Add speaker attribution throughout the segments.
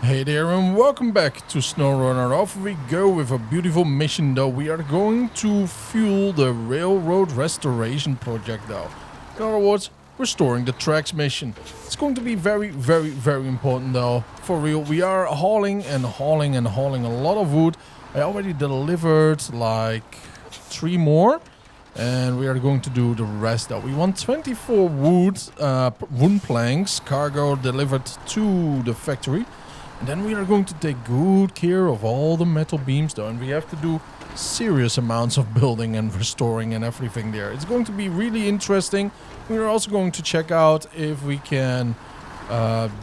Speaker 1: Hey there and welcome back to SnowRunner. Off we go with a beautiful mission though. We are going to fuel the railroad restoration project though. In other words, restoring the tracks mission. It's going to be very important though. For real, we are hauling a lot of wood. I already delivered like 3 more. And we are going to do the rest though. We want 24 wood planks cargo delivered to the factory. And then we are going to take good care of all the metal beams though. And we have to do serious amounts of building and restoring and everything there. It's going to be really interesting. We are also going to check out if we can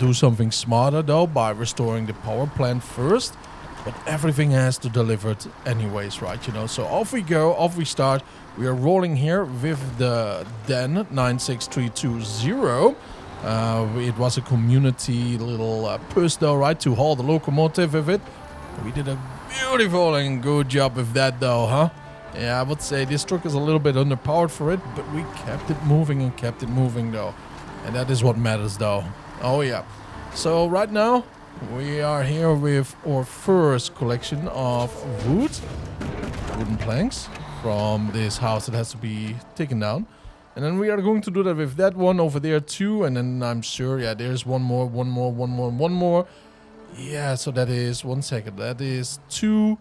Speaker 1: do something smarter though by restoring the power plant first. But everything has to deliver it anyways, right? You know, so off we go, off we start. We are rolling here with the Den 96320. It was a community little push though, right, to haul the locomotive with it. We did a beautiful and good job with that though, huh? Yeah, I would say this truck is a little bit underpowered for it, but we kept it moving and kept it moving though. And that is what matters though. Oh yeah. So right now, we are here with our first collection of wooden planks from this house that has to be taken down. And then we are going to do that with that one over there too. And then I'm sure, yeah, there's one more. Yeah, so that is, 1 second, that is 2,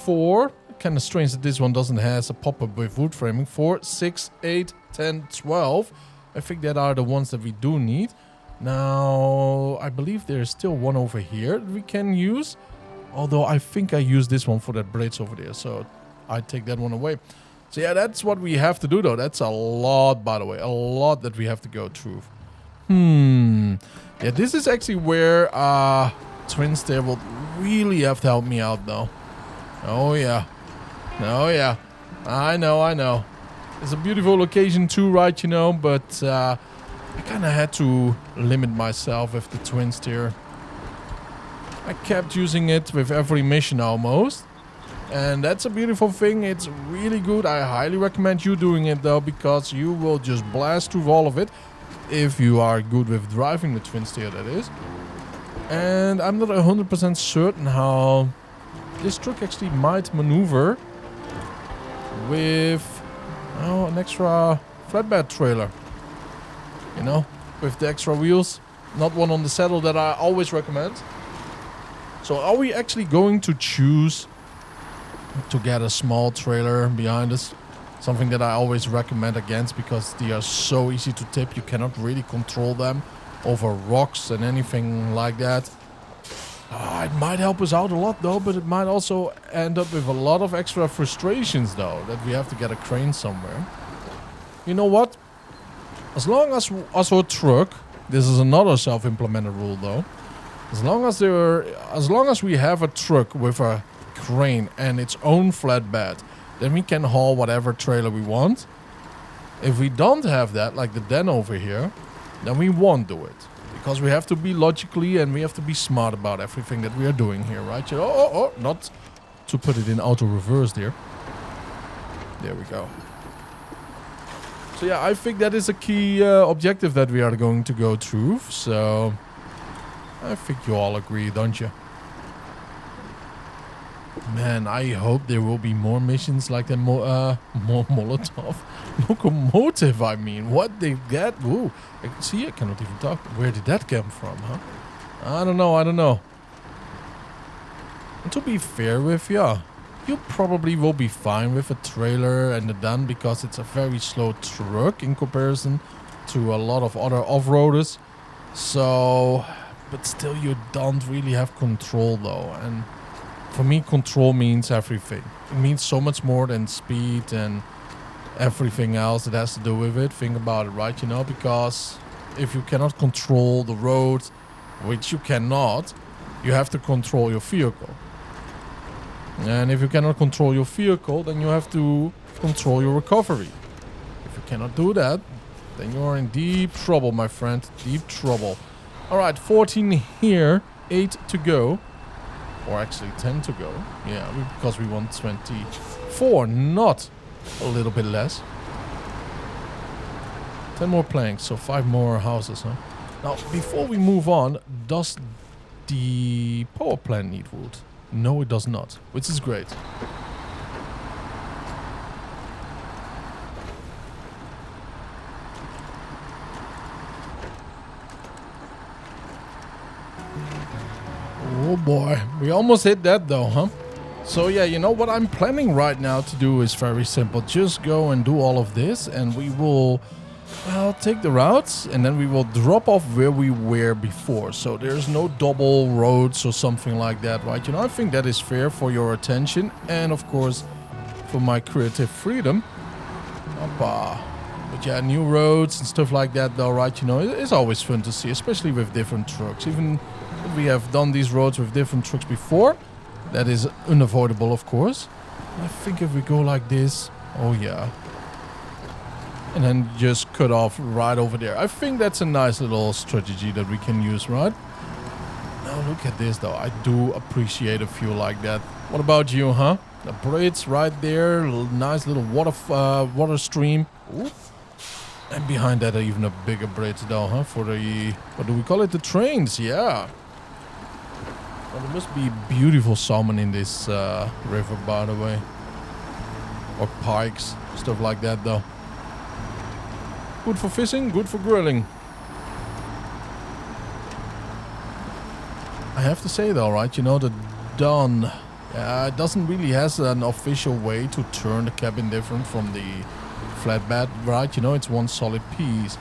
Speaker 1: 4. Kind of strange that this one doesn't have a pop-up with wood framing. 4, 6, 8, 10, 12. I think that are the ones that we do need. Now, I believe there's still one over here that we can use. Although I think I used this one for that bridge over there. So I take that one away. So yeah, that's what we have to do though. That's a lot, by the way. A lot that we have to go through. Yeah, this is actually where Twin Stair will really have to help me out though. Oh yeah. Oh yeah. I know. It's a beautiful location too, right, you know, but I kind of had to limit myself with the Twin Stair. I kept using it with every mission almost. And that's a beautiful thing. It's really good. I highly recommend you doing it though, because you will just blast through all of it. If you are good with driving the Twin Stair, that is. And I'm not 100% certain how this truck actually might maneuver with an extra flatbed trailer. You know, with the extra wheels. Not one on the saddle that I always recommend. So are we actually going to choose to get a small trailer behind us? Something that I always recommend against, because they are so easy to tip. You cannot really control them over rocks and anything like that. It might help us out a lot though, but it might also end up with a lot of extra frustrations though, that we have to get a crane somewhere. You know what? As long as our truck, this is another self-implemented rule though. As long as we have a truck with a crane and its own flatbed, then we can haul whatever trailer we want. If we don't have that, like the den over here, then we won't do it, because we have to be logically and we have to be smart about everything that we are doing here, right? Not to put it in auto reverse there. There we go. So yeah, I think that is a key objective that we are going to go through. So I think you all agree, don't you? Man, I hope there will be more missions like the more Molotov locomotive. I mean, what they get? Ooh, I cannot even talk. Where did that come from, huh? I don't know. And to be fair with you, you probably will be fine with a trailer and a den, because it's a very slow truck in comparison to a lot of other off-roaders. So, but still, you don't really have control though. And for me, control means everything. It means so much more than speed and everything else that has to do with it. Think about it, right? You know, because if you cannot control the road, which you cannot, you have to control your vehicle. And if you cannot control your vehicle, then you have to control your recovery. If you cannot do that, then you are in deep trouble, my friend. Deep trouble. All right, 14 here, 8 to go. Or actually 10 to go. Yeah, because we want 24, not a little bit less. 10 more planks, so 5 more houses, huh? Now, before we move on, does the power plant need wood? No, it does not, which is great. Oh boy, we almost hit that though, huh? So yeah, you know what I'm planning right now to do is very simple. Just go and do all of this and we will, well, take the routes and then we will drop off where we were before. So there's no double roads or something like that, right? You know, I think that is fair for your attention and of course for my creative freedom. But yeah, new roads and stuff like that though, right? You know, it's always fun to see, especially with different trucks. Even if we have done these roads with different trucks before, that is unavoidable, of course. I think if we go like this, oh yeah. And then just cut off right over there. I think that's a nice little strategy that we can use, right? Now look at this though. I do appreciate a fuel like that. What about you, huh? The bridge right there, nice little water stream. Ooh. And behind that even a bigger bridge though, huh? For the, what do we call it? The trains, yeah. Well, there must be beautiful salmon in this river, by the way. Or pikes, stuff like that though. Good for fishing, good for grilling. I have to say though, right, you know, the Don it doesn't really has an official way to turn the cabin different from the flatbed, right? You know, it's one solid piece.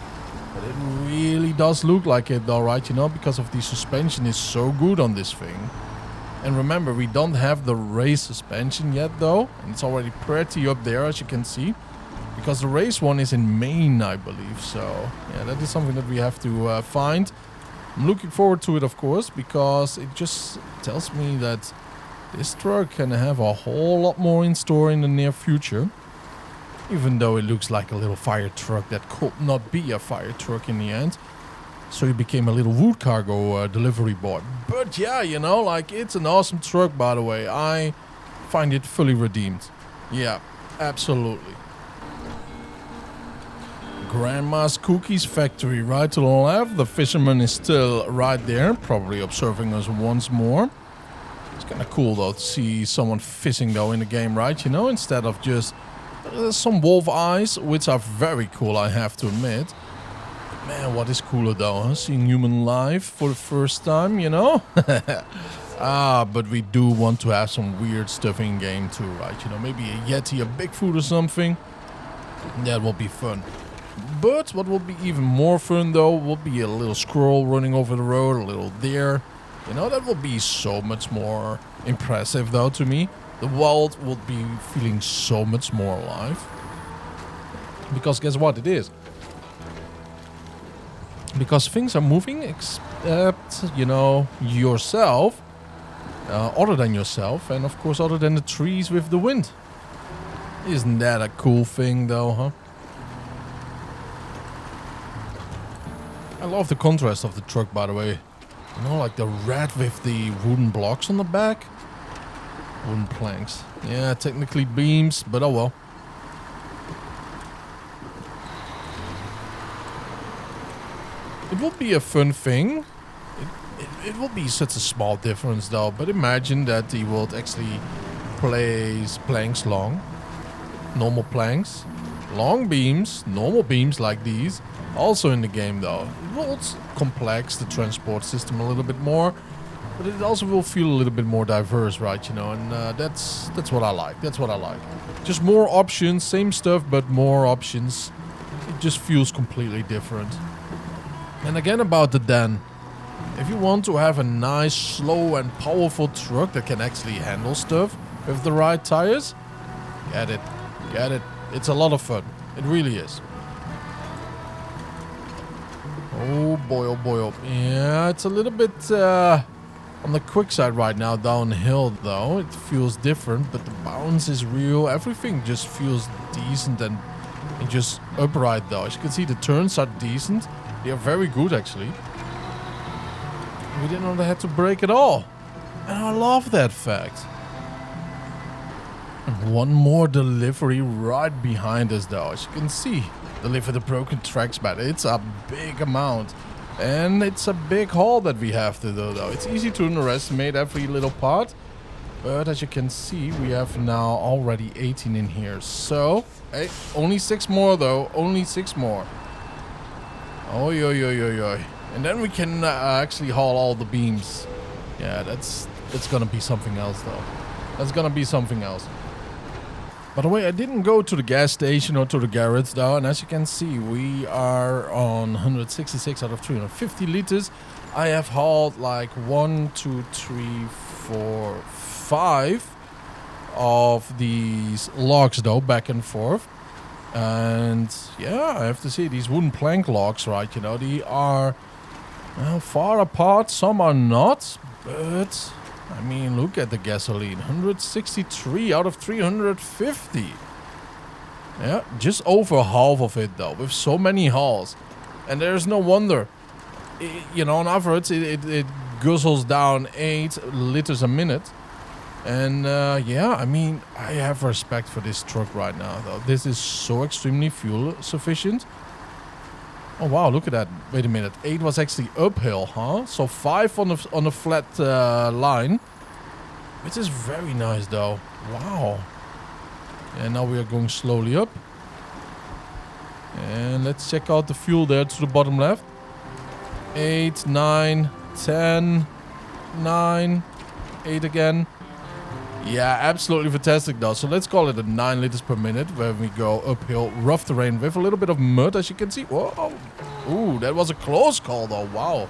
Speaker 1: But it really does look like it though, right? You know, because of the suspension is so good on this thing. And remember, we don't have the race suspension yet though. And it's already pretty up there, as you can see. Because the race one is in Maine, I believe. So, yeah, that is something that we have to find. I'm looking forward to it, of course, because it just tells me that this truck can have a whole lot more in store in the near future. Even though it looks like a little fire truck that could not be a fire truck in the end. So it became a little wood cargo delivery boy. But yeah, you know, like, it's an awesome truck, by the way. I find it fully redeemed. Yeah, absolutely. Grandma's Cookies Factory right to the left. The fisherman is still right there, probably observing us once more. It's kind of cool, though, to see someone fishing, though, in the game, right? You know, instead of just some wolf eyes, which are very cool, I have to admit. Man, what is cooler though, huh? Seeing human life for the first time, you know? But we do want to have some weird stuff in game too, right? You know, maybe a Yeti, a Bigfoot or something. That will be fun. But what will be even more fun though, will be a little squirrel running over the road, a little deer. You know, that will be so much more impressive though to me. The world will be feeling so much more alive. Because guess what it is? Because things are moving except, you know, yourself. Other than yourself. And of course other than the trees with the wind. Isn't that a cool thing though, huh? I love the contrast of the truck, by the way. You know, like the red with the wooden blocks on the back. Wooden planks. Yeah, technically beams, but oh well. It will be a fun thing. It will be such a small difference though, but imagine that the world actually plays planks long. Normal planks. Long beams, normal beams like these. Also in the game though. It will complex the transport system a little bit more. But it also will feel a little bit more diverse, right? You know, and that's what I like. That's what I like. Just more options, same stuff, but more options. It just feels completely different. And again about the Den. If you want to have a nice, slow and powerful truck that can actually handle stuff with the right tires, get it. Get it. It's a lot of fun. It really is. Oh boy, oh boy, oh. Yeah, it's a little bit on the quick side right now, downhill though. It feels different, but the bounce is real. Everything just feels decent and just upright though. As you can see, the turns are decent. They are very good actually. We didn't have to brake at all. And I love that fact. And one more delivery right behind us though. As you can see, deliver the broken tracks back. It's a big amount. And it's a big haul that we have to do, though. It's easy to underestimate every little part. But as you can see, we have now already 18 in here. So, hey, only 6 more, though. Only 6 more. Oi, oi, oi, oi, oi. And then we can actually haul all the beams. Yeah, that's gonna be something else, though. That's gonna be something else. By the way, I didn't go to the gas station or to the garage, though. And as you can see, we are on 166 out of 350 liters. I have hauled like 1, 2, 3, 4, 5 of these logs, though, back and forth. And yeah, I have to say, these wooden plank logs, right, you know, they are far apart. Some are not, but I mean, look at the gasoline. 163 out of 350. Yeah, just over half of it, though, with so many hauls. And there's no wonder. You know, on average, it guzzles down 8 liters a minute. And yeah, I mean, I have respect for this truck right now, though. This is so extremely fuel sufficient. Oh, wow, look at that. Wait a minute. 8 was actually uphill, huh? So 5 on the flat line. Which is very nice, though. Wow. And now we are going slowly up. And let's check out the fuel there to the bottom left. 8, 9, 10, 9, 8 again. Yeah, absolutely fantastic, though. So let's call it a 9 liters per minute when we go uphill, rough terrain with a little bit of mud, as you can see. Whoa. Ooh, that was a close call, though. Wow.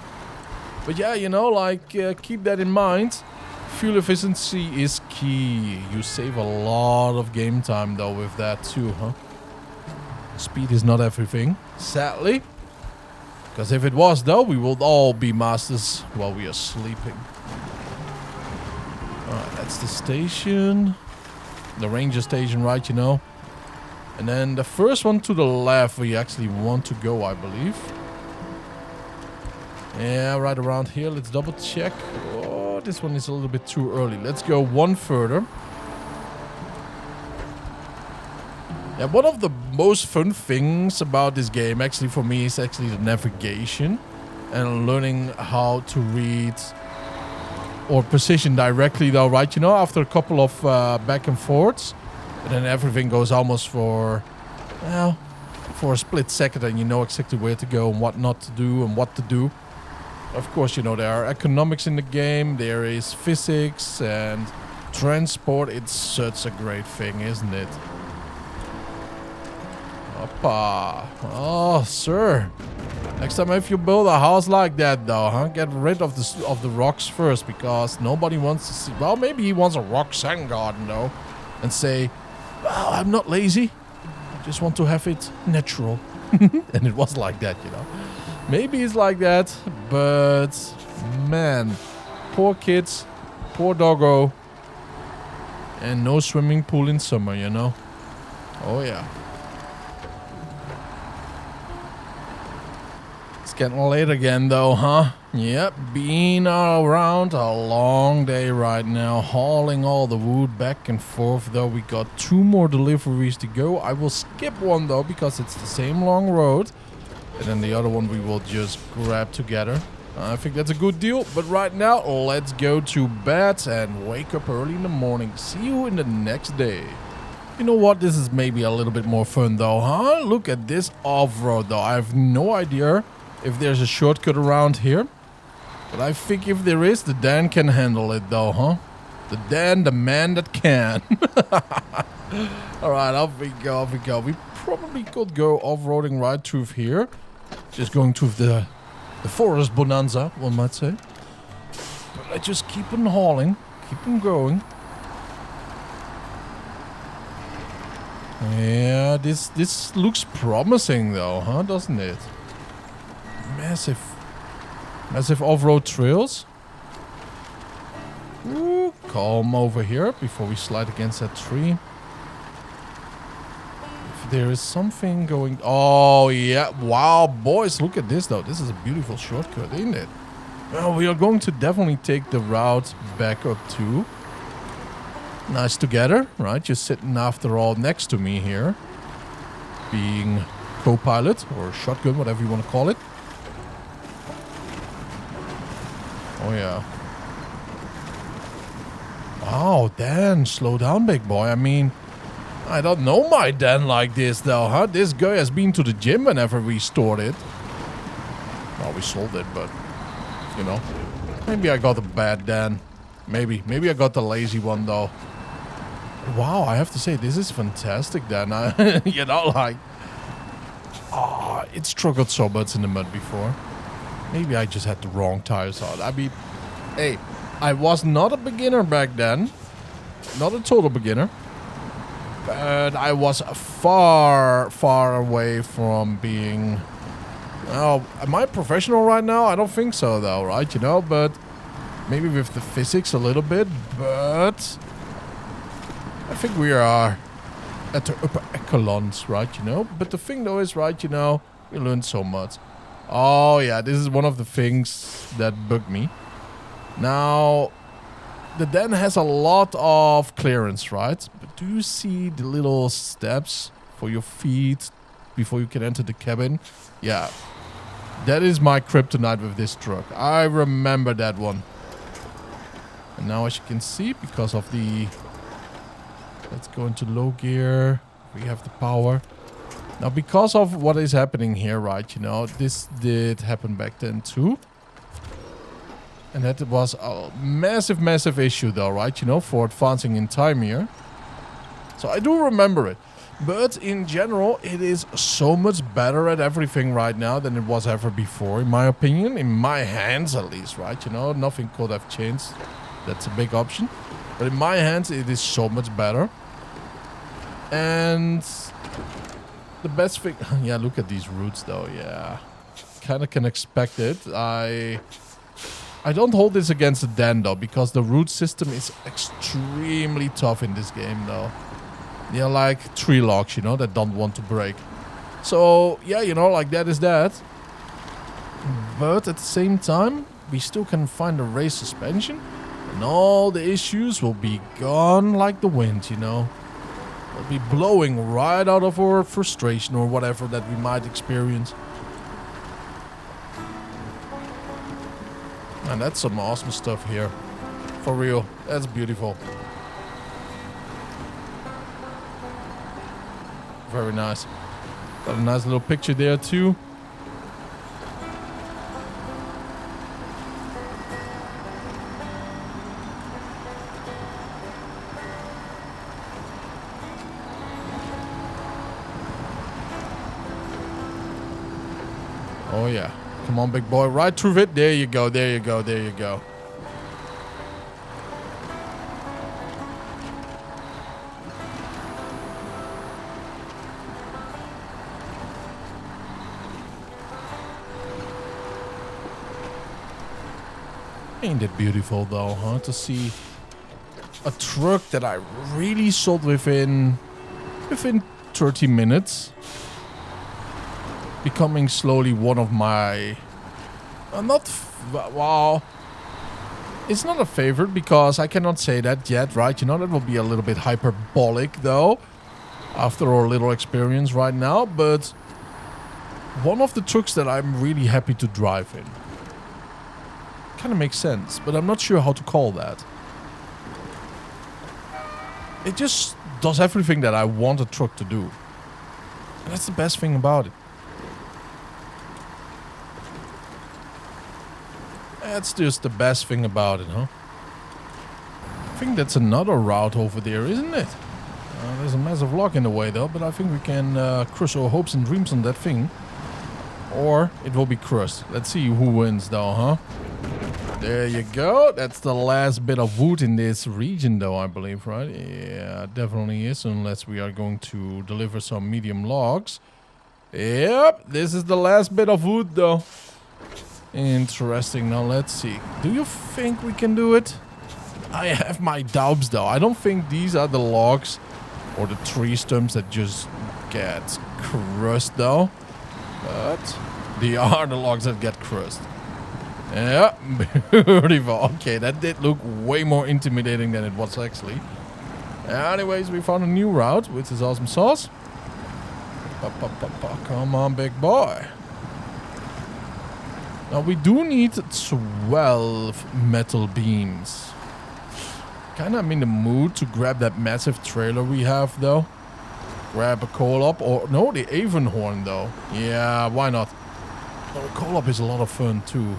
Speaker 1: But yeah, you know, like, keep that in mind. Fuel efficiency is key. You save a lot of game time, though, with that too, huh? Speed is not everything, sadly. Because if it was, though, we would all be masters while we are sleeping. Alright, that's the station. The ranger station, right, you know. And then the first one to the left we actually want to go, I believe. Yeah, right around here. Let's double check. Oh, this one is a little bit too early. Let's go one further. Yeah, one of the most fun things about this game, actually, for me, is actually the navigation. And learning how to read or position directly, though, right? You know, after a couple of back and forths, and then everything goes almost for, well, for a split second, and you know exactly where to go and what not to do and what to do. Of course, you know, there are economics in the game, there is physics and transport. It's such a great thing, isn't it? Oppa. Oh, sir. Next time if you build a house like that, though, huh? Get rid of the rocks first, because nobody wants to see. Well, maybe he wants a rock sand garden, though, and say, "Well, I'm not lazy. I just want to have it natural." And it was like that, you know. Maybe it's like that, but man, poor kids, poor doggo, and no swimming pool in summer, you know. Oh yeah. Getting late again, though, huh? Yep, been around a long day right now, hauling all the wood back and forth, though. We got 2 more deliveries to go. I will skip one, though, because it's the same long road. And then the other one we will just grab together. I think that's a good deal. But right now, let's go to bed and wake up early in the morning. See you in the next day. You know what? This is maybe a little bit more fun, though, huh? Look at this off-road, though. I have no idea if there's a shortcut around here. But I think if there is, the Dan can handle it, though, huh? The Dan, the man that can. Alright, off we go, off we go. We probably could go off-roading right through here. Just going through the forest bonanza, one might say. But let's just keep on hauling. Keep on going. Yeah, this looks promising, though, huh? Doesn't it? Massive off-road trails. Ooh, calm over here before we slide against that tree. If there is something going... Oh, yeah. Wow, boys, look at this, though. This is a beautiful shortcut, isn't it? Well, we are going to definitely take the route back up too. Nice together, right? Just sitting, after all, next to me here. Being co-pilot or shotgun, whatever you want to call it. Oh, yeah. Wow, Dan, slow down, big boy. I mean, I don't know my Dan like this, though, huh? This guy has been to the gym whenever we stored it. Well, we sold it, but, you know. Maybe I got a bad Dan. Maybe. Maybe I got the lazy one, though. Wow, I have to say, this is fantastic, Dan. You know, like... Oh, it struggled so much in the mud before. Maybe I just had the wrong tires on. I mean, hey, I was not a beginner back then. Not a total beginner. But I was far, far away from being... Oh, am I professional right now? I don't think so, though, right? You know, but maybe with the physics a little bit. But I think we are at the upper echelons, right? You know. But the thing, though, is, right? You know, we learned so much. Oh, yeah, this is one of the things that bugged me. Now, the den has a lot of clearance, right? But do you see the little steps for your feet before you can enter the cabin? Yeah, that is my kryptonite with this truck. I remember that one. And now, as you can see, because of the... Let's go into low gear. We have the power. Now, because of what is happening here, right, you know, this did happen back then too. And that was a massive, massive issue though, right, you know, for advancing in time here. So I do remember it. But in general, it is so much better at everything right now than it was ever before, in my opinion. In my hands, at least, right, you know, nothing could have changed. That's a big option. But in my hands, it is so much better. And... the best thing... Yeah, look at these routes, though. Yeah. Kind of can expect it. I don't hold this against the Den, though, because the route system is extremely tough in this game, though. They're like tree logs, you know, that don't want to break. So, yeah, you know, like that is that. But at the same time, we still can find a race suspension. And all the issues will be gone like the wind, you know. Will be blowing right out of our frustration or whatever that we might experience. And that's some awesome stuff here. For real. That's beautiful. Very nice. Got a nice little picture there too. Oh yeah. Come on, big boy. Right through it. There you go. There you go. There you go. Ain't it beautiful though, huh? To see a truck that I really sold within 30 minutes. Becoming slowly one of my... well, it's not a favorite because I cannot say that yet, right? You know, that will be a little bit hyperbolic though. After our little experience right now. But one of the trucks that I'm really happy to drive in. Kind of makes sense, but I'm not sure how to call that. It just does everything that I want a truck to do. And that's the best thing about it. That's just the best thing about it, huh? I think that's another route over there, isn't it? There's a massive log in the way though, but I think we can crush our hopes and dreams on that thing. Or it will be crushed. Let's see who wins though, huh? There you go. That's the last bit of wood in this region though, I believe, right? Yeah, it definitely is, unless we are going to deliver some medium logs. Yep, this is the last bit of wood though. Interesting. Now let's see. Do you think we can do it? I have my doubts though. I don't think these are the logs or the tree stumps that just get crushed though. But they are the logs that get crushed. Yeah, beautiful. Okay, that did look way more intimidating than it was actually. Anyways, we found a new route, which is awesome sauce. Come on, big boy. Now we do need 12 metal beams. Kinda I'm in the mood to grab that massive trailer we have though. Grab a coal-up or no, the Avonhorn though. Yeah, why not? No, a coal-up is a lot of fun too.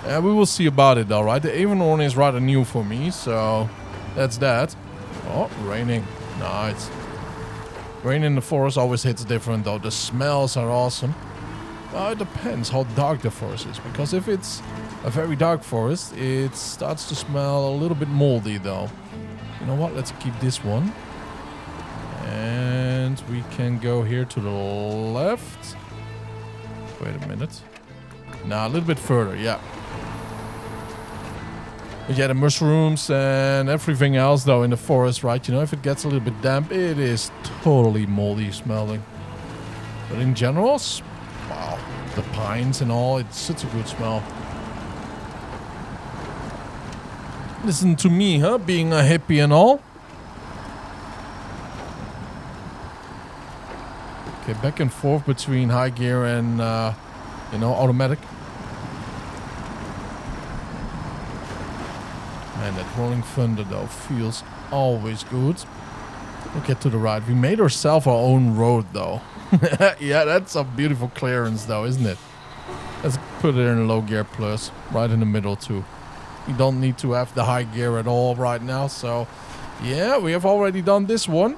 Speaker 1: Yeah, we will see about it though, right? The Avonhorn is rather new for me, so that's that. Oh, raining. Nice. Rain in the forest always hits different though. The smells are awesome. Well, it depends how dark the forest is, because if it's a very dark forest, it starts to smell a little bit moldy though. You know what? Let's keep this one. And we can go here to the left. Wait a minute. Nah, a little bit further, yeah. But yeah, the mushrooms and everything else though in the forest, right? You know, if it gets a little bit damp, it is totally moldy smelling. But in general, wow, the pines and all, it's such a good smell. Listen to me, huh? Being a hippie and all. Okay, back and forth between high gear and, you know, automatic. Man, that rolling thunder though feels always good. We'll get to the right. We made ourselves our own road though. Yeah, that's a beautiful clearance though, isn't it? Let's put it in low gear plus, right in the middle too. We don't need to have the high gear at all right now. So yeah, we have already done this one.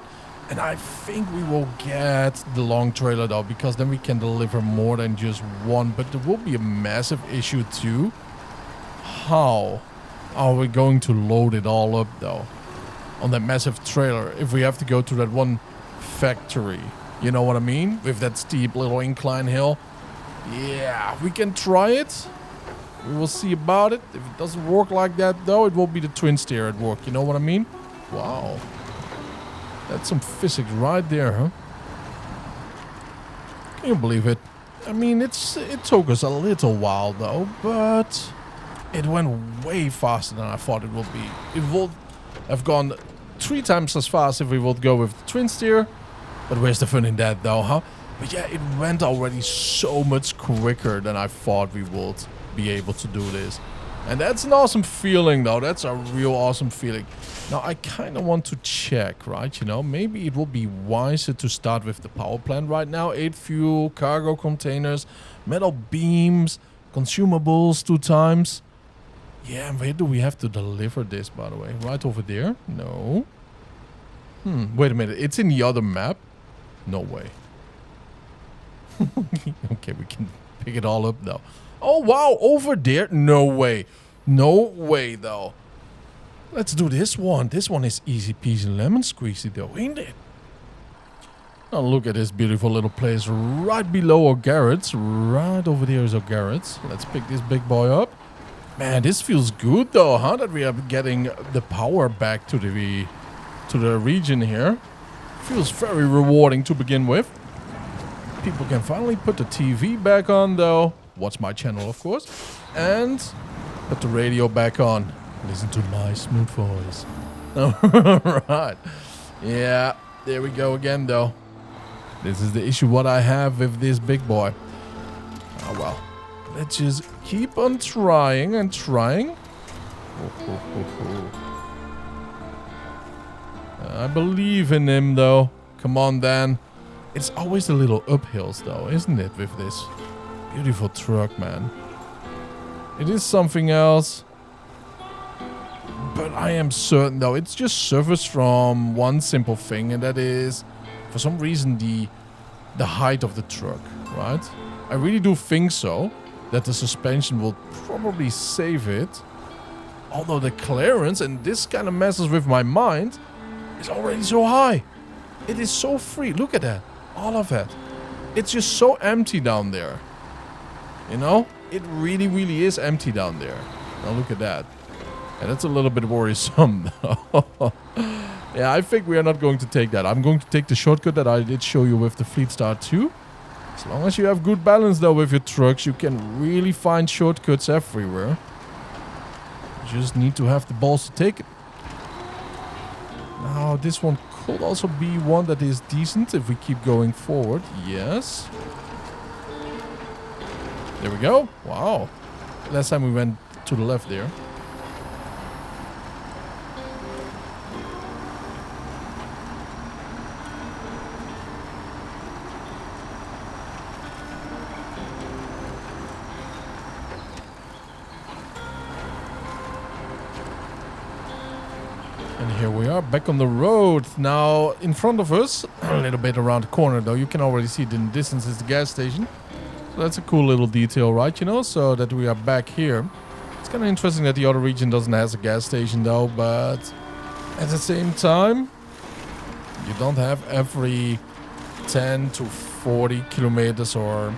Speaker 1: And I think we will get the long trailer though, because then we can deliver more than just one. But there will be a massive issue too. How are we going to load it all up though on that massive trailer if we have to go to that one factory? You know what I mean? With that steep little incline hill. Yeah, we can try it. We will see about it. If it doesn't work like that though, it will be the twin steer at work. You know what I mean? Wow. That's some physics right there, huh? Can you believe it? I mean, it took us a little while though, but it went way faster than I thought it would be. It would have gone 3 times as fast if we would go with the twin steer. But where's the fun in that though, huh? But yeah, it went already so much quicker than I thought we would be able to do this. And that's an awesome feeling though. That's a real awesome feeling. Now I kind of want to check, right? You know, maybe it would be wiser to start with the power plant right now. 8 fuel, cargo containers, metal beams, consumables 2 times. Yeah, and where do we have to deliver this, by the way? Right over there? No. Wait a minute. It's in the other map? No way. Okay, we can pick it all up though. Oh, wow. Over there? No way. No way, though. Let's do this one. This one is easy peasy lemon squeezy, though, ain't it? Now, look at this beautiful little place right below our garage. Right over there is our garage. Let's pick this big boy up. Man, this feels good, though, huh? That we are getting the power back to the region here. Feels very rewarding to begin with. People can finally put the TV back on, though. Watch my channel, of course. And put the radio back on. Listen to my smooth voice. Alright. Yeah, there we go again, though. This is the issue what I have with this big boy. Oh, well. Let's just keep on trying and trying. I believe in him, though. Come on, Dan. It's always the little uphills, though, isn't it, with this beautiful truck, man. It is something else. But I am certain, though, it's just suffers from one simple thing, and that is, for some reason, the height of the truck, right? I really do think so, that the suspension will probably save it. Although the clearance, and this kind of messes with my mind, is already so high. It is so free. Look at that. All of that. It's just so empty down there. You know? It really, really is empty down there. Now look at that. And that's a little bit worrisome. Yeah, I think we are not going to take that. I'm going to take the shortcut that I did show you with the Fleet Star 2. As long as you have good balance though with your trucks, you can really find shortcuts everywhere. You just need to have the balls to take it. Now, this one could also be one that is decent if we keep going forward. Yes. There we go. Wow. Last time we went to the left there. And here we are back on the road. Now in front of us, a little bit around the corner though, you can already see it in the distance is the gas station. So that's a cool little detail, right? You know, so that we are back here. It's kind of interesting that the other region doesn't have a gas station though, but at the same time, you don't have every 10 to 40 kilometers or,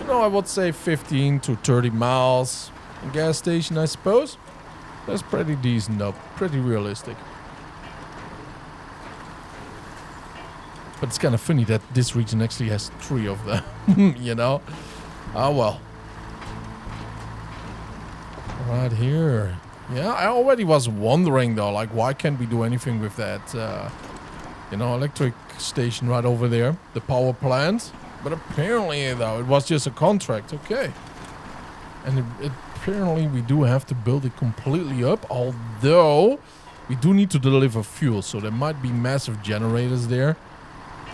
Speaker 1: you know, I would say 15 to 30 miles a gas station, I suppose. That's pretty decent though, pretty realistic. But it's kind of funny that this region actually has 3 of them, you know? Oh well. Right here. Yeah, I already was wondering though, like why can't we do anything with that, you know, electric station right over there, the power plant. But apparently though, it was just a contract, okay. And apparently we do have to build it completely up, although we do need to deliver fuel, so there might be massive generators there.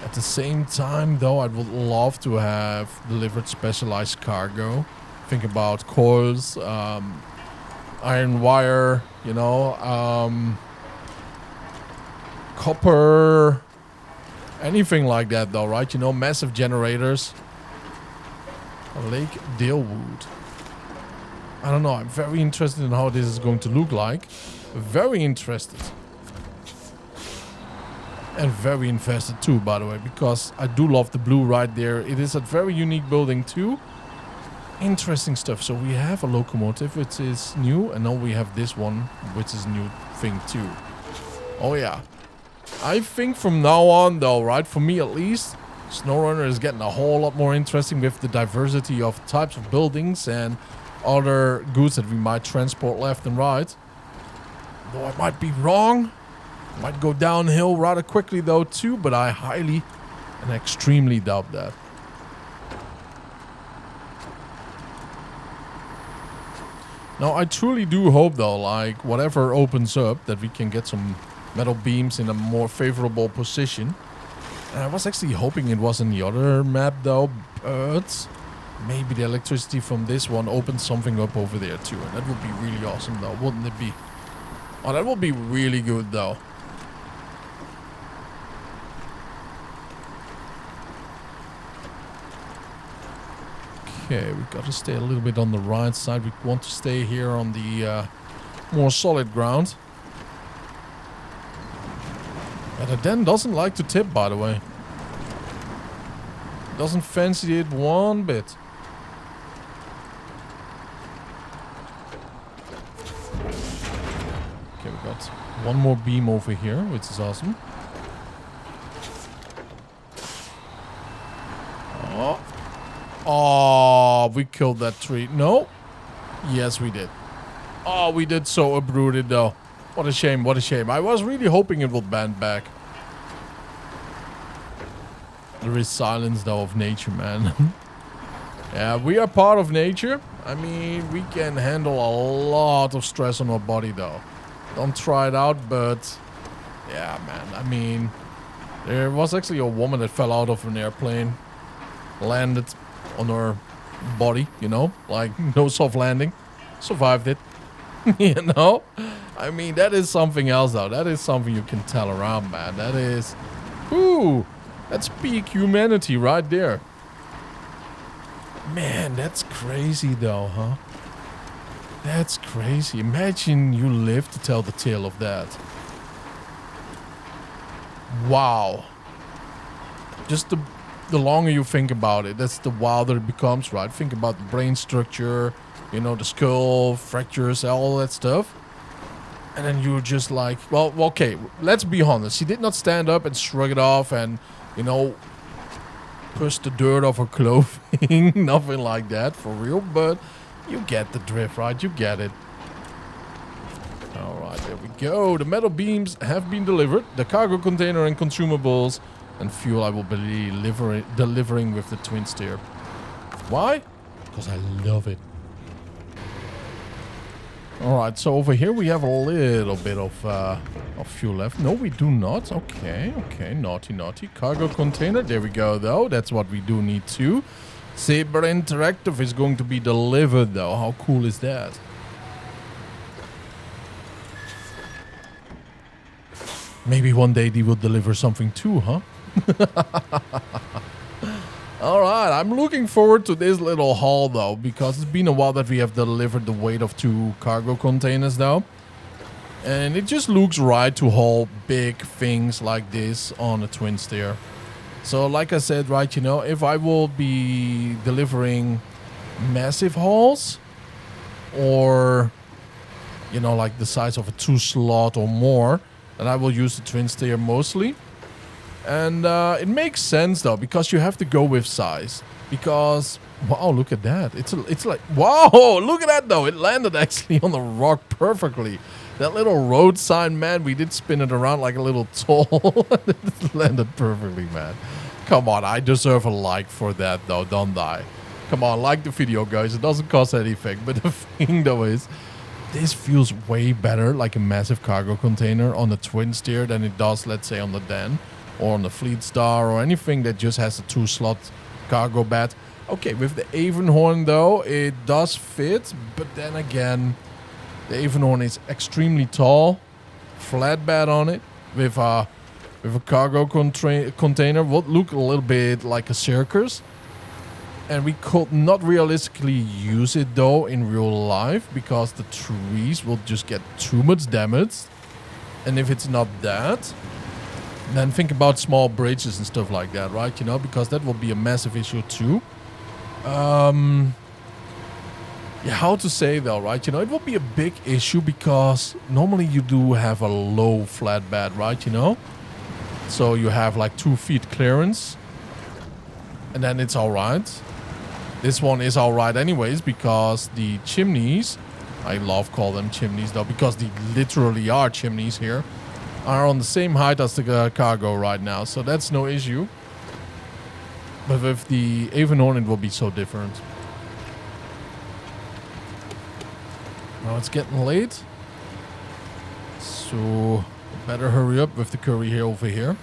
Speaker 1: At the same time, though, I would love to have delivered specialized cargo. Think about coils, iron wire, you know, copper, anything like that, though, right? You know, massive generators. Lake Dalewood. I don't know. I'm very interested in how this is going to look like. Very interested. And very invested too, by the way, because I do love the blue right there. It is a very unique building too. Interesting stuff. So we have a locomotive, which is new, and now we have this one, which is a new thing too. Oh yeah. I think from now on though, right, for me at least, SnowRunner is getting a whole lot more interesting with the diversity of types of buildings and other goods that we might transport left and right. Though I might be wrong. Might go downhill rather quickly though too, but I highly and extremely doubt that. Now I truly do hope though, like whatever opens up, that we can get some metal beams in a more favorable position. And I was actually hoping it was in the other map though, but maybe the electricity from this one opens something up over there too. And that would be really awesome though, wouldn't it be? Oh, that would be really good though. Okay, we got to stay a little bit on the right side. We want to stay here on the more solid ground. And the den doesn't like to tip, by the way. Doesn't fancy it one bit. Okay, we got one more beam over here, which is awesome. Oh. Oh, we killed that tree. No? Yes, we did. Oh, we did so uprooted, though. What a shame, what a shame. I was really hoping it would bend back. The resilience, though, of nature, man. Yeah, we are part of nature. I mean, we can handle a lot of stress on our body, though. Don't try it out, but... yeah, man. I mean, there was actually a woman that fell out of an airplane. Landed on her body, you know, like no soft landing, survived it. You know, I mean, that is something else though. That is something you can tell around, man. That is, ooh, that's peak humanity right there. Man, that's crazy though, huh? That's crazy. Imagine you live to tell the tale of that. Wow. Just the longer you think about it, that's the wilder it becomes, right? Think about the brain structure, you know, the skull, fractures, all that stuff. And then you're just like, well, okay, let's be honest. She did not stand up and shrug it off and, you know, push the dirt off her clothing. Nothing like that, for real. But you get the drift, right? You get it. All right, there we go. The metal beams have been delivered. The cargo container and consumables and fuel I will be delivering with the twin steer. Why? because I love it. Alright, so over here we have a little bit of fuel left. No, we do not. Okay, naughty, naughty. Cargo container, there we go though. That's what we do need too. Saber Interactive is going to be delivered though. How cool is that? Maybe one day they will deliver something too, huh? Alright, I'm looking forward to this little haul though, because it's been a while that we have delivered the weight of 2 cargo containers though. And it just looks right to haul big things like this on a twin steer. So like I said, right, you know, if I will be delivering massive hauls or, you know, like the size of a 2 slot or more, then I will use the twin steer mostly. And it makes sense though, because you have to go with size. Because, wow, look at that. It's like, wow, look at that though. It landed actually on the rock perfectly. That little road sign, man, we did spin it around like a little toll. It landed perfectly, man. Come on, I deserve a like for that though, don't I? Come on, like the video, guys. It doesn't cost anything. But the thing though is, this feels way better like a massive cargo container on the twin steer than it does, let's say, on the Den. Or on the Fleet Star or anything that just has a 2 slot cargo bed. Okay, with the Avonhorn though, it does fit. But then again, the Avonhorn is extremely tall. Flat bed on it. With a cargo container. Would look a little bit like a circus. And we could not realistically use it though in real life. Because the trees will just get too much damage. And if it's not that, then think about small bridges and stuff like that, right? You know, because that will be a massive issue too. Yeah, how to say though, right? You know, it will be a big issue because normally you do have a low flat bed, right? You know, so you have like 2 feet clearance, and then it's all right. This one is all right anyways because the chimneys, I love call them chimneys though, because they literally are chimneys here, are on the same height as the cargo right now, so that's no issue. But with the Avonhorn it will be so different. Now it's getting late, so better hurry up with the curry here over here.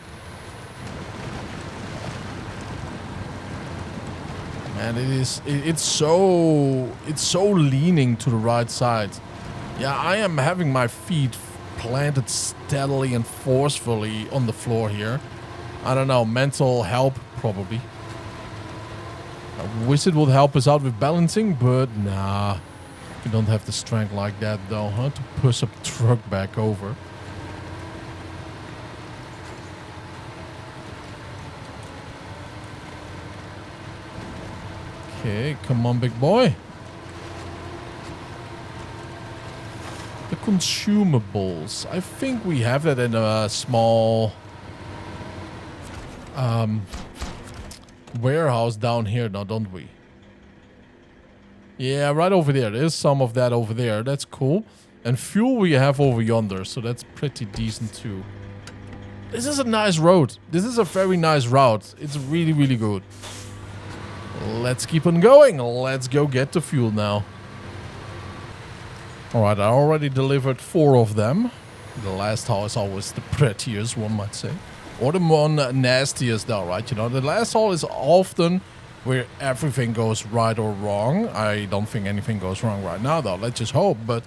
Speaker 1: And it's so leaning to the right side. Yeah, I am having my feet planted steadily and forcefully on the floor here. I don't know, mental help probably. I wish it would help us out with balancing, but nah. You don't have the strength like that though, huh? To push a truck back over. Okay, come on, big boy. The consumables. I think we have that in a small warehouse down here now, don't we? Yeah, right over there. There's some of that over there. That's cool. And fuel we have over yonder, so that's pretty decent too. This is a nice road. This is a very nice route. It's really, really good. Let's keep on going. Let's go get the fuel now. Alright, I already delivered 4 of them. The last haul is always the prettiest, one might say. Or the one nastiest though, right? You know, the last haul is often where everything goes right or wrong. I don't think anything goes wrong right now though. Let's just hope. But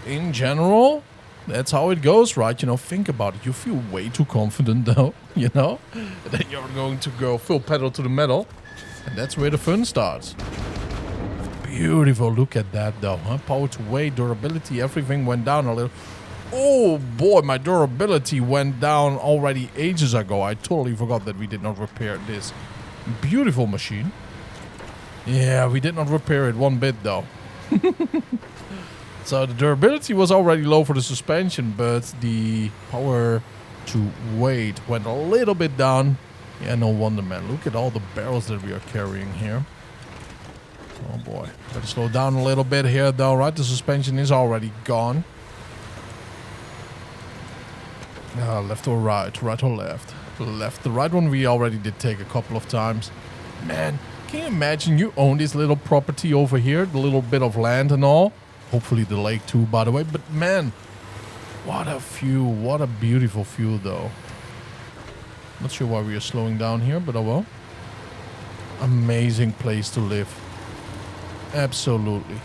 Speaker 1: in general, that's how it goes, right? You know, think about it. You feel way too confident though, you know? And then you're going to go full pedal to the metal. And that's where the fun starts. Beautiful. Look at that though, huh? Power to weight, durability, everything went down a little. Oh boy, my durability went down already ages ago. I totally forgot that we did not repair this beautiful machine. Yeah, we did not repair it one bit though. So the durability was already low for the suspension, but the power to weight went a little bit down. Yeah, no wonder, man. Look at all the barrels that we are carrying here. Oh boy. Better slow down a little bit here though, right? The suspension is already gone. Left or right? Right or left? Left. The right one we already did take a couple of times. Man, Can you imagine you own this little property over here, the little bit of land and all? Hopefully the lake too, by the way. But man, what a view. What a beautiful view, though. Not sure why we are slowing down here, but oh well. Amazing place to live. Absolutely.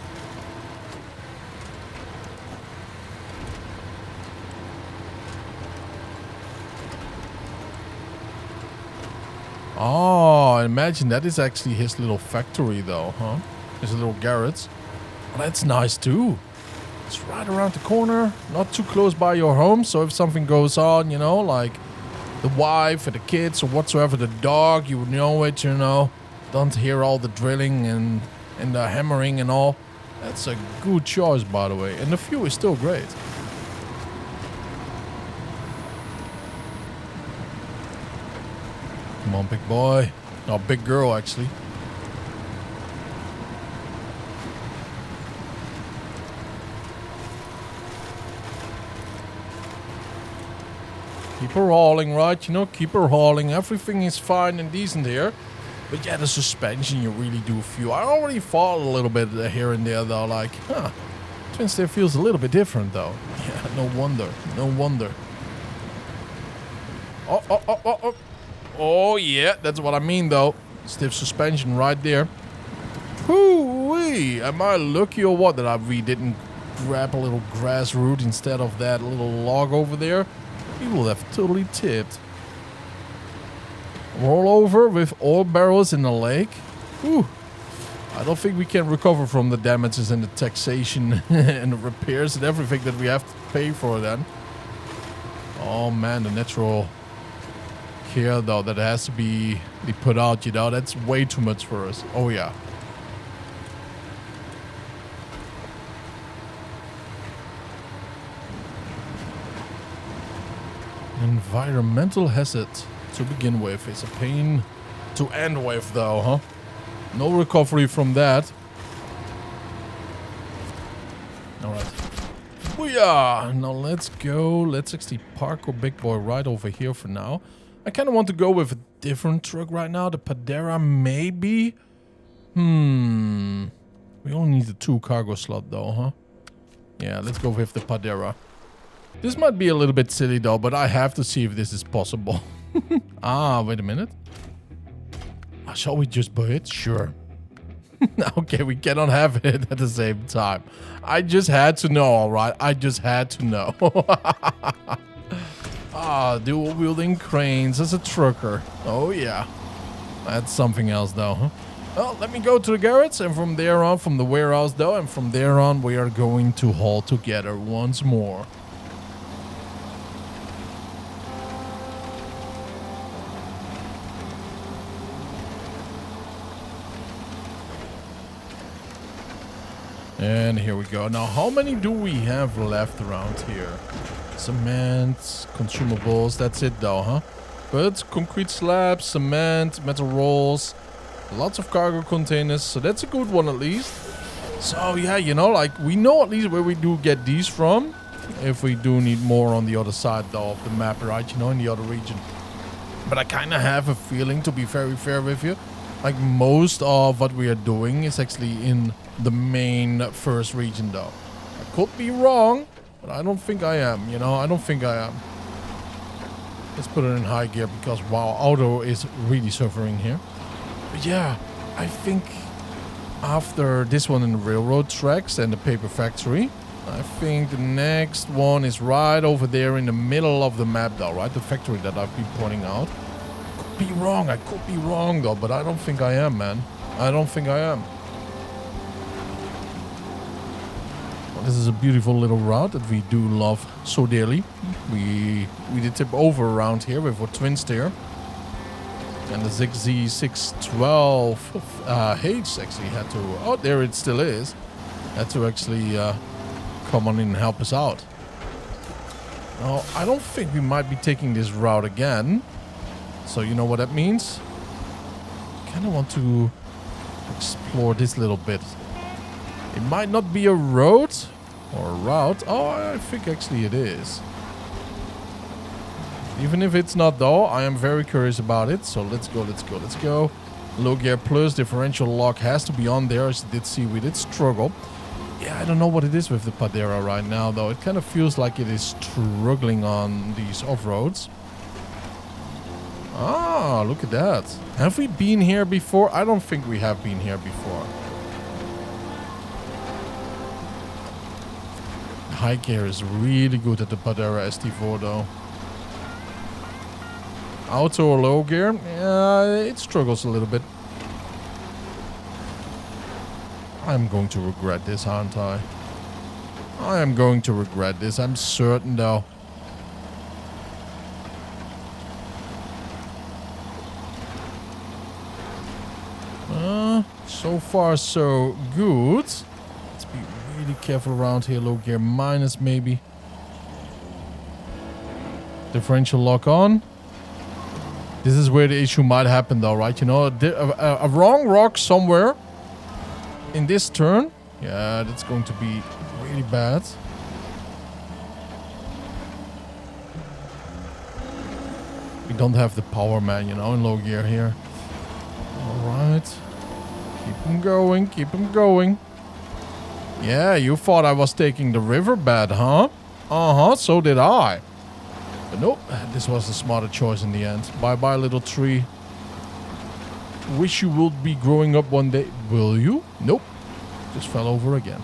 Speaker 1: Oh, imagine that is actually his little factory though, huh? His little garage. Oh, that's nice too. It's right around the corner, not too close by your home. So if something goes on, you know, like the wife or the kids or whatsoever, the dog, you would know it, you know. Don't hear all the drilling and the hammering and all. That's a good choice, by the way. And the view is still great. Come on, big boy. Oh, big girl, actually. Keep her hauling, right? You know, keep her hauling. Everything is fine and decent here. But yeah, the suspension you really do feel. I already thought a little bit here and there, though. Like, Twin Steer feels a little bit different, though. Yeah, no wonder. No wonder. Oh. Oh, yeah, that's what I mean, though. Stiff suspension right there. Hoo-wee! Am I lucky or what that we didn't grab a little grass root instead of that little log over there? We will have totally tipped. Roll over with oil barrels in the lake. Whew. I don't think we can recover from the damages and the taxation and the repairs and everything that we have to pay for then. Oh, man, the natural care though that has to be put out, you know, that's way too much for us. Oh yeah. Environmental hazard to begin with is a pain to end with though, huh? No recovery from that. Alright. Booyah! Now let's go. Let's actually park our big boy right over here for now. I kind of want to go with a different truck right now. The Padera, maybe? We only need the 2 cargo slot though, huh? Yeah, let's go with the Padera. This might be a little bit silly though, but I have to see if this is possible. Wait a minute. Shall we just buy it? Sure. Okay, we cannot have it at the same time. I just had to know, alright? I just had to know. Dual wielding cranes as a trucker. Oh yeah. That's something else though, huh? Well, let me go to the garage and from there on, from the warehouse though, and from there on we are going to haul together once more. And here we go. Now, how many do we have left around here? Cement, consumables, that's it though, huh? But concrete slabs, cement, metal rolls, lots of cargo containers, so that's a good one at least. So yeah, you know, like we know at least where we do get these from. If we do need more on the other side though of the map, right? You know, in the other region. But I kind of have a feeling, to be very fair with you, like most of what we are doing is actually in the main first region though. I could be wrong, but I don't think I am, you know, I don't think I am. Let's put it in high gear because, wow, auto is really suffering here. But yeah, I think after this one in the railroad tracks and the paper factory, I think the next one is right over there in the middle of the map though, right? The factory that I've been pointing out. Could be wrong, I could be wrong though, but I don't think I am, man. I don't think I am. This is a beautiful little route that we do love so dearly. We did tip over around here with our twin steer. And the ZZ612H actually had to... Oh, there it still is. Had to actually come on in and help us out. Now, I don't think we might be taking this route again. So you know what that means? Kind of want to explore this little bit. It might not be a road or a route. Oh, I think actually it is. Even if it's not though, I am very curious about it. So let's go, let's go, let's go. Low gear plus differential lock has to be on there. As you did see, we did struggle. Yeah, I don't know what it is with the Padera right now, though. It kind of feels like it is struggling on these off-roads. Ah, look at that. Have we been here before? I don't think we have been here before. High gear is really good at the Padera ST4, though. Auto or low gear? Yeah, it struggles a little bit. I'm going to regret this, aren't I? I am going to regret this, I'm certain, though. So far, so good. Let's be really careful around here. Low gear minus, maybe. Differential lock on. This is where the issue might happen, though, right? You know, a wrong rock somewhere in this turn. Yeah, that's going to be really bad. We don't have the power, man, you know, in low gear here. All right. Keep him going, keep him going. Yeah, you thought I was taking the riverbed, huh? Uh-huh, so did I. But nope, this was the smarter choice in the end. Bye-bye, little tree. Wish you would be growing up one day. Will you? Nope. Just fell over again.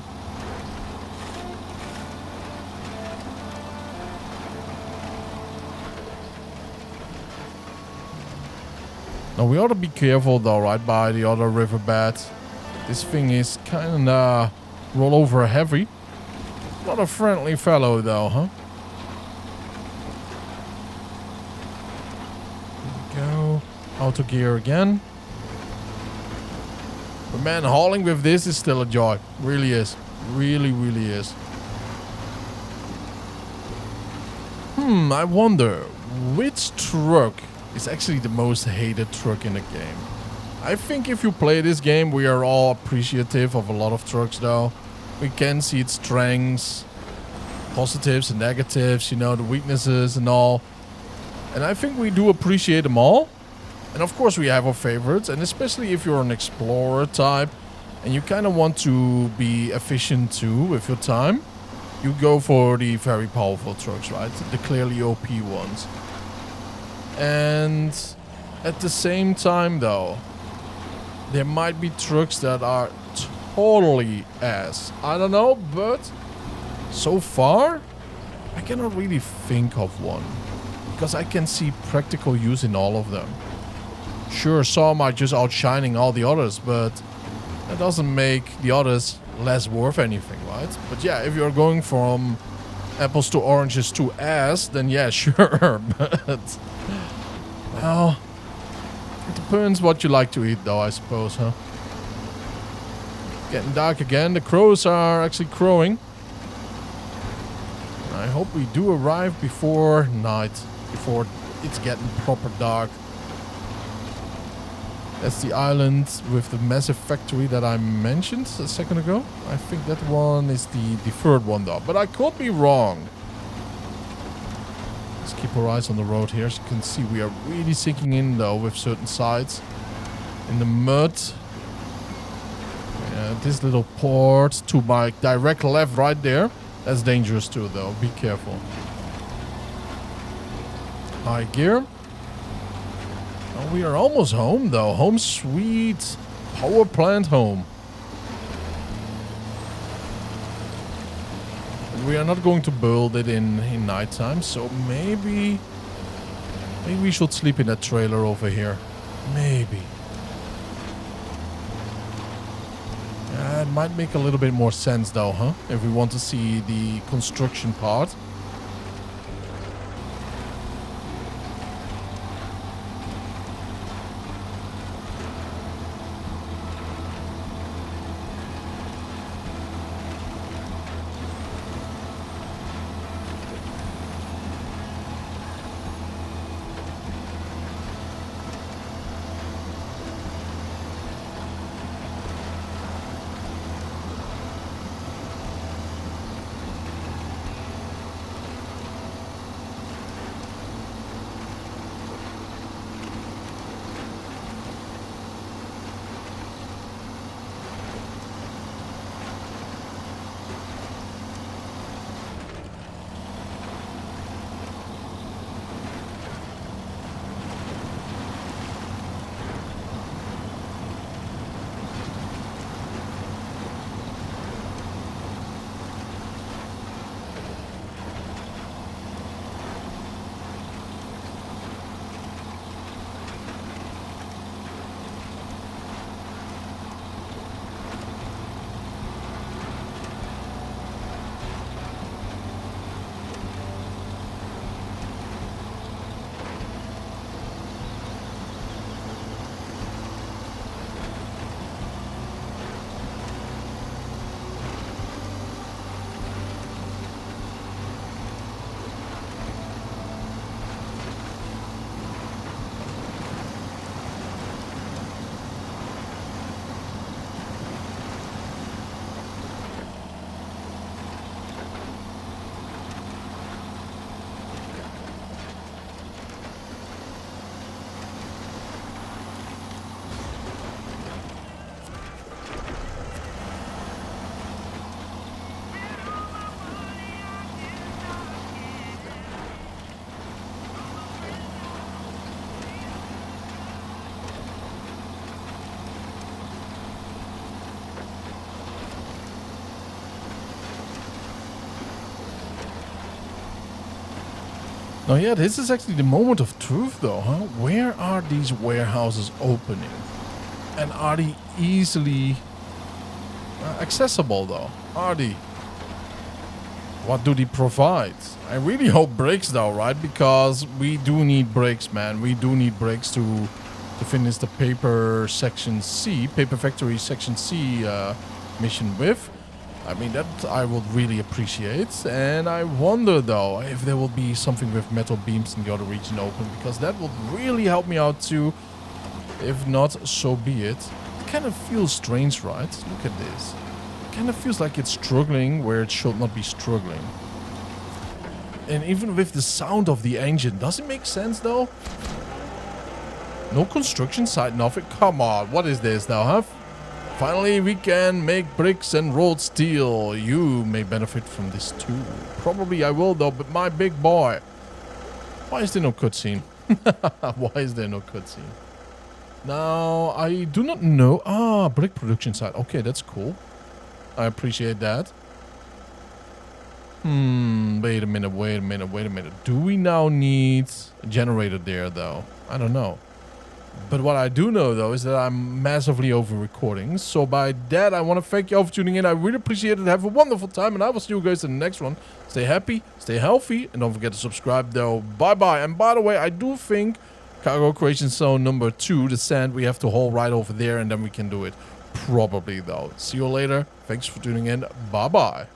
Speaker 1: Now we ought to be careful though, right, by the other riverbed. This thing is kinda rollover heavy. Not a friendly fellow though, huh? Here we go. Auto gear again. But man, hauling with this is still a joy. Really is. Really, really is. I wonder which truck is actually the most hated truck in the game. I think if you play this game, we are all appreciative of a lot of trucks though. We can see its strengths, positives and negatives, you know, the weaknesses and all. And I think we do appreciate them all. And of course we have our favorites, and especially if you're an explorer type and you kind of want to be efficient too with your time, you go for the very powerful trucks, right? The clearly OP ones. And at the same time though, there might be trucks that are totally ass. I don't know, but so far I cannot really think of one, because I can see practical use in all of them. Sure, some are just outshining all the others, but that doesn't make the others less worth anything, right? But yeah, if you're going from apples to oranges to ass, then yeah, sure. But well, it depends what you like to eat though, I suppose, huh? Getting dark again. The crows are actually crowing. I hope we do arrive before night, before it's getting proper dark. That's the island with the massive factory that I mentioned a second ago. I think that one is the third one though, but I could be wrong. Let's keep our eyes on the road here. As you can see, we are really sinking in though with certain sides. In the mud. This little port to my direct left right there. That's dangerous too though. Be careful. High gear. Oh, we are almost home though. Home sweet power plant home. We are not going to build it in nighttime, so maybe we should sleep in that trailer over here. Maybe. It might make a little bit more sense though, huh? If we want to see the construction part. Now, yeah, this is actually the moment of truth, though, huh? Where are these warehouses opening? And are they easily accessible, though? Are they? What do they provide? I really hope brakes, though, right? Because we do need brakes, man. We do need brakes to finish the paper section C, paper factory section C mission with. I mean, that I would really appreciate. And I wonder, though, if there will be something with metal beams in the other region open, because that would really help me out too. If not, so be it. It kind of feels strange, right? Look at this. It kind of feels like it's struggling where it should not be struggling. And even with the sound of the engine, does it make sense, though? No construction site, nothing. Come on, what is this now, huh? Finally, we can make bricks and rolled steel. You may benefit from this too. Probably I will, though, but my big boy. Why is there no cutscene? Why is there no cutscene? Now, I do not know. Ah, brick production site. Okay, that's cool. I appreciate that. Wait a minute. Do we now need a generator there, though? I don't know. But what I do know, though, is that I'm massively over recording. So by that, I want to thank you all for tuning in. I really appreciate it. Have a wonderful time, and I will see you guys in the next one. Stay happy, stay healthy, and don't forget to subscribe, though. Bye-bye. And by the way, I do think Cargo Creation Zone number 2, the sand, we have to haul right over there, and then we can do it. Probably, though. See you later. Thanks for tuning in. Bye-bye.